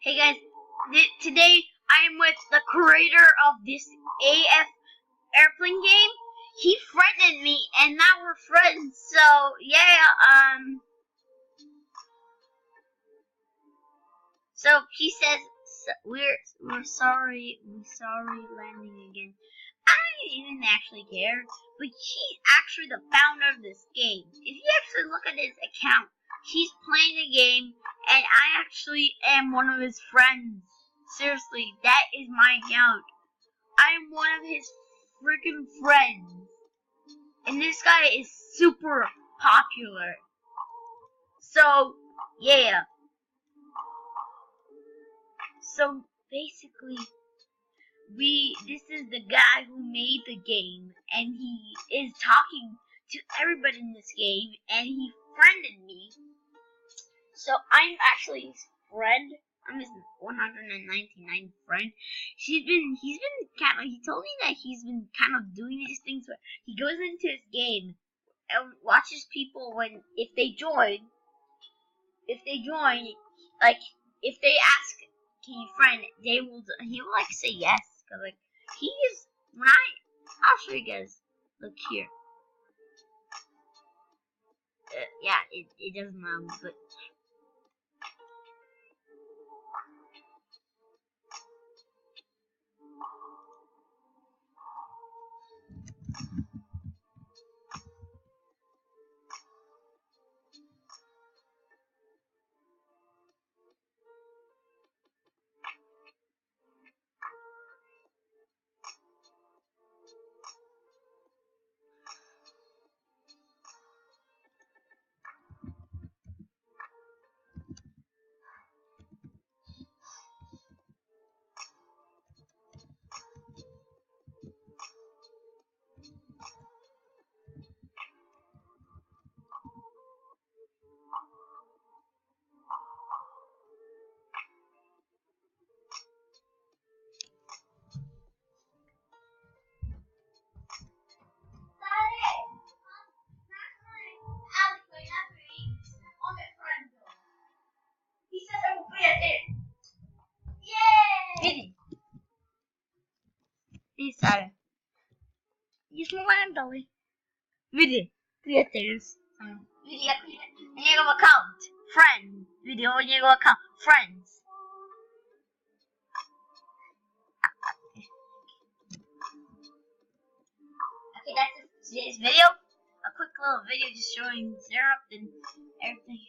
Hey guys, today I am with the creator of this AF airplane game. He friended me, and now we're friends. So yeah, So he says we're sorry, landing again. I don't even actually care, but he's actually the founder of this game. If you actually look at his account, he's playing the game, and I actually am one of his friends. Seriously, that is my account. I am one of his freaking friends. And this guy is super popular. So, yeah. So, basically, this is the guy who made the game, and he is talking to everybody in this game, and he friended me. So I'm actually his friend. I'm his 199th friend. He's been kind of. He told me that he's been kind of doing these things where he goes into his game and watches people if they join, like if they ask, "Can you friend?" He will like say yes, cause like he is I'll show you guys. Look here. Yeah, it doesn't know, but Sara. Isso não vai andar, hein? Vidi, creators. Vidi, jego account. Friends. Vidi, jego account. Friends. Okay, that's today's video. A quick little video just showing Syrup and everything.